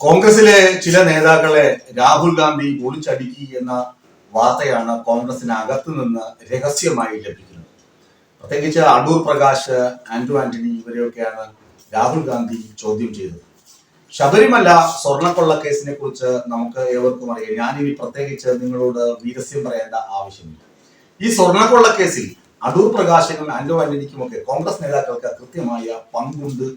കോൺഗ്രസിലെ ചില നേതാക്കളെ രാഹുൽ ഗാന്ധി ഒളിച്ചടുക്കി എന്ന വാർത്തയാണ് കോൺഗ്രസിന് അകത്തു നിന്ന് രഹസ്യമായി ലഭിക്കുന്നത്. പ്രത്യേകിച്ച് അടൂർ പ്രകാശ്, ആന്റണി ഇവരെയൊക്കെയാണ് രാഹുൽ ഗാന്ധി ചോദ്യം ചെയ്തത്. ശബരിമല സ്വർണ്ണക്കൊള്ള കേസിനെ കുറിച്ച് നമുക്ക് ഏവർക്കും അറിയാം. ഞാനിനി പ്രത്യേകിച്ച് നിങ്ങളോട് വീരസ്യം പറയേണ്ട ആവശ്യമില്ല. ഈ സ്വർണ്ണക്കൊള്ള കേസിൽ അടൂർ പ്രകാശിനും ആന്റണിക്കും ഒക്കെ കോൺഗ്രസ് നേതാക്കൾക്ക് കൃത്യമായ പങ്കുണ്ട്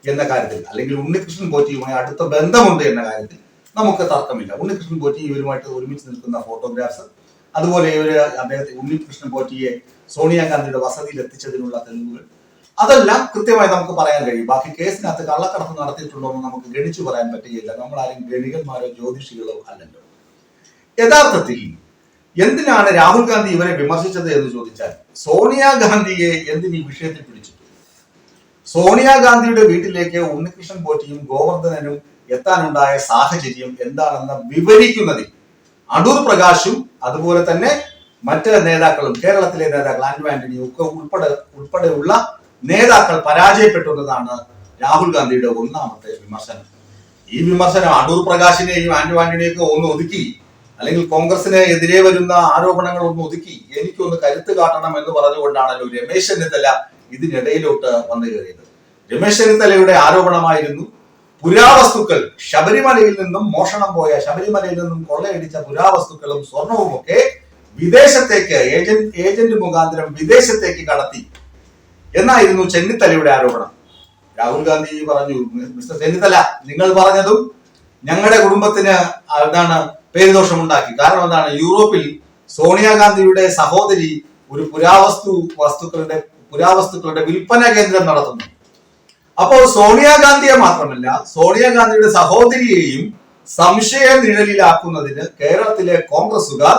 എന്ന കാര്യത്തിൽ, അല്ലെങ്കിൽ ഉണ്ണികൃഷ്ണൻ പോറ്റിയുമായി അടുത്ത ബന്ധമുണ്ട് എന്ന കാര്യത്തിൽ നമുക്ക് തർക്കമില്ല. ഉണ്ണികൃഷ്ണൻ പോറ്റി ഇവരുമായിട്ട് ഒരുമിച്ച് നിൽക്കുന്ന ഫോട്ടോഗ്രാഫ്സ്, അതുപോലെ അദ്ദേഹത്തെ ഉണ്ണികൃഷ്ണൻ പോറ്റിയെ സോണിയാഗാന്ധിയുടെ വസതിയിൽ എത്തിച്ചതിനുള്ള തെളിവുകൾ, അതെല്ലാം കൃത്യമായി നമുക്ക് പറയാൻ കഴിയും. ബാക്കി കേസിനകത്ത് കള്ളക്കടത്ത് നടത്തിയിട്ടുണ്ടോ എന്ന് നമുക്ക് ഗണിച്ചു പറയാൻ പറ്റുകയില്ല. നമ്മൾ ആരും ഗണികന്മാരോ ജ്യോതിഷികളോ അല്ലല്ലോ. യഥാർത്ഥത്തിൽ എന്തിനാണ് രാഹുൽ ഗാന്ധി ഇവരെ വിമർശിച്ചത് എന്ന് ചോദിച്ചാൽ, സോണിയാഗാന്ധിയെ എന്തിന് ഈ വിഷയത്തിൽ പിടിച്ചു? സോണിയാഗാന്ധിയുടെ വീട്ടിലേക്ക് ഉണ്ണികൃഷ്ണൻ പോറ്റിയും ഗോവർദ്ധനനും എത്താനുണ്ടായ സാഹചര്യം എന്താണെന്ന് വിവരിക്കുന്നതിൽ അടൂർ പ്രകാശും അതുപോലെ തന്നെ മറ്റ് നേതാക്കളും, കേരളത്തിലെ നേതാക്കൾ ആന്റണിയും ഒക്കെ ഉൾപ്പെടെയുള്ള നേതാക്കൾ പരാജയപ്പെട്ടു എന്നതാണ് രാഹുൽ ഗാന്ധിയുടെ ഒന്നാമത്തെ വിമർശനം. ഈ വിമർശനം അടൂർ പ്രകാശിനെയും ആന്റണിയൊക്കെ ഒന്ന് ഒതുക്കി, അല്ലെങ്കിൽ കോൺഗ്രസിന് എതിരെ വരുന്ന ആരോപണങ്ങൾ ഒന്ന് ഒതുക്കി എനിക്കൊന്ന് കരുത്ത് കാട്ടണം എന്ന് പറഞ്ഞുകൊണ്ടാണല്ലോ രമേശ് ചെന്നിത്തല ഇതിനിടയിലോട്ട് വന്നു കയറിയത്. രമേശ് ചെന്നിത്തലയുടെ ആരോപണമായിരുന്നു പുരാവസ്തുക്കൾ, ശബരിമലയിൽ നിന്നും മോഷണം പോയ, ശബരിമലയിൽ നിന്നും കൊള്ളയടിച്ച പുരാവസ്തുക്കളും സ്വർണവും ഒക്കെ വിദേശത്തേക്ക് ഏജന്റ് മുഖാന്തരം വിദേശത്തേക്ക് കടത്തി എന്നായിരുന്നു ചെന്നിത്തലയുടെ ആരോപണം. രാഹുൽ ഗാന്ധി പറഞ്ഞു, മിസ്റ്റർ ചെന്നിത്തല, നിങ്ങൾ പറഞ്ഞതും ഞങ്ങളുടെ കുടുംബത്തിന് എന്താണ് പേരുദോഷമുണ്ടാക്കി. കാരണം എന്താണ്? യൂറോപ്പിൽ സോണിയാഗാന്ധിയുടെ സഹോദരി ഒരു പുരാവസ്തുക്കളുടെ വിൽപ്പന കേന്ദ്രം നടത്തുന്നു. അപ്പോൾ സോണിയാഗാന്ധിയെ മാത്രമല്ല, സോണിയാഗാന്ധിയുടെ സഹോദരിയെയും സംശയ നിഴലിലാക്കുന്നതിന് കേരളത്തിലെ കോൺഗ്രസുകാർ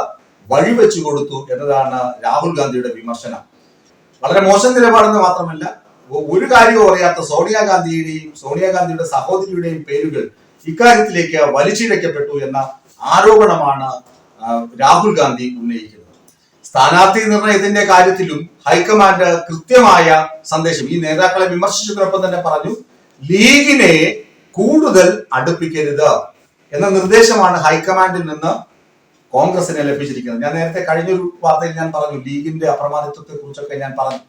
വഴിവെച്ചു കൊടുത്തു എന്നതാണ് രാഹുൽ ഗാന്ധിയുടെ വിമർശനം. വളരെ മോശം നിലപാടെന്ന് മാത്രമല്ല, ഒരു കാര്യവും അറിയാത്ത സോണിയാഗാന്ധിയുടെ സഹോദരിയുടെയും പേരുകൾ ഇക്കാര്യത്തിലേക്ക് വലിച്ചിഴക്കപ്പെട്ടു എന്ന ആരോപണമാണ് രാഹുൽ ഗാന്ധി ഉന്നയിക്കുന്നത്. സ്ഥാനാർത്ഥി നിർണയത്തിന്റെ കാര്യത്തിലും ഹൈക്കമാൻഡ് കൃത്യമായ സന്ദേശം ഈ നേതാക്കളെ വിമർശിച്ചതിനൊപ്പം തന്നെ പറഞ്ഞു, ലീഗിനെ കൂടുതൽ അടുപ്പിക്കരുത് എന്ന നിർദ്ദേശമാണ് ഹൈക്കമാൻഡിൽ നിന്ന് കോൺഗ്രസിനെ ലഭിച്ചിരിക്കുന്നത്. ഞാൻ നേരത്തെ കഴിഞ്ഞൊരു വാർത്തയിൽ ഞാൻ പറഞ്ഞു, ലീഗിന്റെ അപ്രമാദിത്വത്തെ കുറിച്ചൊക്കെ ഞാൻ പറഞ്ഞു.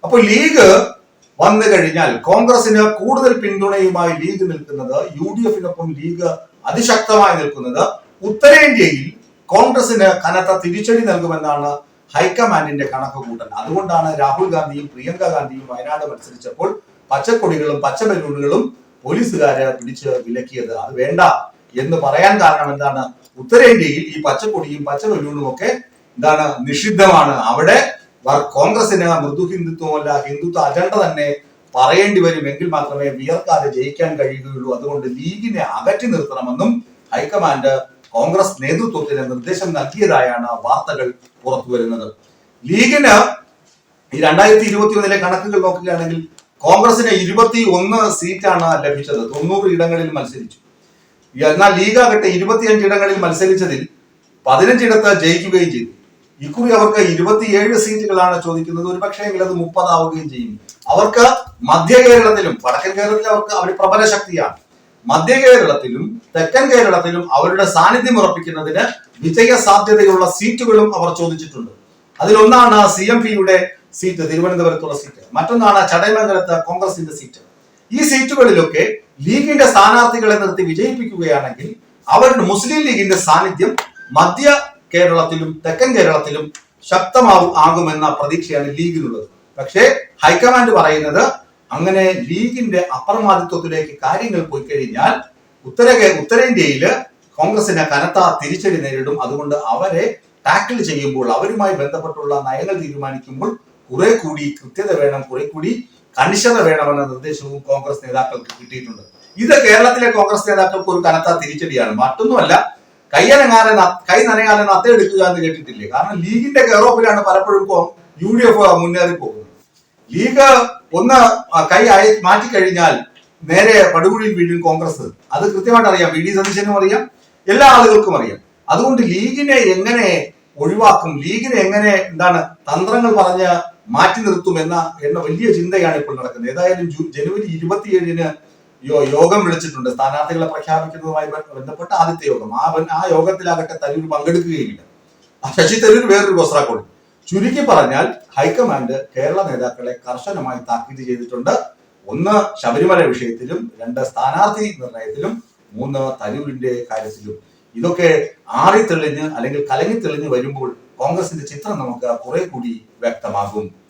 അപ്പോൾ ലീഗ് വന്നു കഴിഞ്ഞാൽ കോൺഗ്രസിന് കൂടുതൽ പിന്തുണയുമായി ലീഗ് നിൽക്കുന്നത്, UDF-നൊപ്പം ലീഗ് അതിശക്തമായി നിൽക്കുന്നത് ഉത്തരേന്ത്യയിൽ കോൺഗ്രസിന് കനത്ത തിരിച്ചടി നൽകുമെന്നാണ് ഹൈക്കമാൻഡിന്റെ കണക്കുകൂട്ടൽ. അതുകൊണ്ടാണ് രാഹുൽ ഗാന്ധിയും പ്രിയങ്ക ഗാന്ധിയും വയനാട് മത്സരിച്ചപ്പോൾ പച്ചക്കൊടികളും പച്ച ബലൂണുകളും പോലീസുകാര് പിടിച്ച് വിലക്കിയത്. അത് വേണ്ട എന്ന് പറയാൻ കാരണം എന്താണ്? ഉത്തരേന്ത്യയിൽ ഈ പച്ചക്കൊടിയും പച്ച ബലൂണും ഒക്കെ എന്താണ് നിഷിദ്ധമാണ്. അവിടെ കോൺഗ്രസിന് മൃദു ഹിന്ദുത്വമല്ല, ഹിന്ദുത്വ അജണ്ട തന്നെ പറയേണ്ടി വരുമെങ്കിൽ മാത്രമേ വിയർക്കാതെ ജയിക്കാൻ കഴിയുകയുള്ളൂ. അതുകൊണ്ട് ലീഗിനെ അകറ്റി നിർത്തണമെന്നും ഹൈക്കമാൻഡ് കോൺഗ്രസ് നേതൃത്വത്തിന് നിർദ്ദേശം നൽകിയതായാണ് വാർത്തകൾ പുറത്തു വരുന്നത്. ലീഗിന് ഈ 2021 കണക്കുകൾ നോക്കുകയാണെങ്കിൽ കോൺഗ്രസിന് 21 സീറ്റാണ് ലഭിച്ചത്. 90 ഇടങ്ങളിൽ മത്സരിച്ചു. എന്നാൽ ലീഗാകട്ടെ 25 ഇടങ്ങളിൽ മത്സരിച്ചതിൽ 15 ഇടത്ത് ജയിക്കുകയും ചെയ്തു. ഇക്കുറി അവർക്ക് 27 സീറ്റുകളാണ് ചോദിക്കുന്നത്. ഒരു പക്ഷേ എങ്കിൽ അത് 30 ആവുകയും ചെയ്യും. അവർക്ക് മധ്യ കേരളത്തിലും വടക്കൻ കേരളത്തിലും അവർ പ്രബല ശക്തിയാണ്. മധ്യ കേരളത്തിലും തെക്കൻ കേരളത്തിലും അവരുടെ സാന്നിധ്യം ഉറപ്പിക്കുന്നതിന് വിജയ സാധ്യതയുള്ള സീറ്റുകളും അവർ ചോദിച്ചിട്ടുണ്ട്. അതിലൊന്നാണ് CMPയുടെ സീറ്റ്, തിരുവനന്തപുരത്തുള്ള സീറ്റ്. മറ്റൊന്നാണ് ചടയമംഗലത്ത് കോൺഗ്രസിന്റെ സീറ്റ്. ഈ സീറ്റുകളിലൊക്കെ ലീഗിന്റെ സ്ഥാനാർത്ഥികളെ നിർത്തി വിജയിപ്പിക്കുകയാണെങ്കിൽ അവരുടെ മുസ്ലിം ലീഗിന്റെ സാന്നിധ്യം മധ്യ കേരളത്തിലും തെക്കൻ കേരളത്തിലും ആകുമെന്ന പ്രതീക്ഷയാണ് ലീഗിനുള്ളത്. പക്ഷേ ഹൈക്കമാൻഡ് പറയുന്നത്, അങ്ങനെ ലീഗിന്റെ അപ്രമാദിത്വത്തിലേക്ക് കാര്യങ്ങൾ പോയി കഴിഞ്ഞാൽ ഉത്തരേന്ത്യയില് കോൺഗ്രസിന് കനത്ത തിരിച്ചടി നേരിടും. അതുകൊണ്ട് അവരെ ടാക്കിൾ ചെയ്യുമ്പോൾ, അവരുമായി ബന്ധപ്പെട്ടുള്ള നയങ്ങൾ തീരുമാനിക്കുമ്പോൾ കുറെ കൂടി കൃത്യത വേണം, കുറെ കൂടി കണിശത വേണമെന്ന നിർദ്ദേശവും കോൺഗ്രസ് നേതാക്കൾക്ക് കിട്ടിയിട്ടുണ്ട്. ഇത് കേരളത്തിലെ കോൺഗ്രസ് നേതാക്കൾക്ക് ഒരു കനത്ത തിരിച്ചടിയാണ്. മറ്റൊന്നുമല്ല, കൈ നനയാതെ നത്തെടുക്കുക എന്ന് കേട്ടിട്ടില്ലേ? കാരണം ലീഗിന്റെ കെയറോപ്പിലാണ് പലപ്പോഴും UDF മുന്നേറി പോകുന്നത്. ലീഗ് ഒന്ന് കൈ മാറ്റിക്കഴിഞ്ഞാൽ നേരെ പടുകുഴിയിൽ വീഴും കോൺഗ്രസ്. അത് കൃത്യമായിട്ട് അറിയാം. VD സതീശനും അറിയാം, എല്ലാ ആളുകൾക്കും അറിയാം. അതുകൊണ്ട് ലീഗിനെ എങ്ങനെ ഒഴിവാക്കും, ലീഗിനെ എങ്ങനെ തന്ത്രങ്ങൾ പറഞ്ഞ് മാറ്റി നിർത്തും എന്ന വലിയ ചിന്തയാണ് ഇപ്പോൾ നടക്കുന്നത്. ഏതായാലും ജനുവരി 27-ന് യോഗം വിളിച്ചിട്ടുണ്ട് സ്ഥാനാർത്ഥികളെ പ്രഖ്യാപിക്കുന്നതുമായി ബന്ധപ്പെട്ട ആദ്യത്തെ യോഗം. ആ യോഗത്തിലാകട്ടെ തരൂർ പങ്കെടുക്കുകയില്ല. ശശി തരൂർ വേറൊരു കൊസ്രാക്കോട്. ചുരുക്കി പറഞ്ഞാൽ ഹൈക്കമാൻഡ് കേരള നേതാക്കളെ കർശനമായി താക്കീത് ചെയ്തിട്ടുണ്ട്. ഒന്ന്, ശബരിമല വിഷയത്തിലും, രണ്ട്, സ്ഥാനാർത്ഥി നിർണയത്തിലും, മൂന്ന്, തരൂരിന്റെ കാര്യത്തിലും. ഇതൊക്കെ ആറി തെളിഞ്ഞ് അല്ലെങ്കിൽ കലങ്ങി തെളിഞ്ഞ് വരുമ്പോൾ കോൺഗ്രസിന്റെ ചിത്രം നമുക്ക് കുറെ കൂടി വ്യക്തമാകും.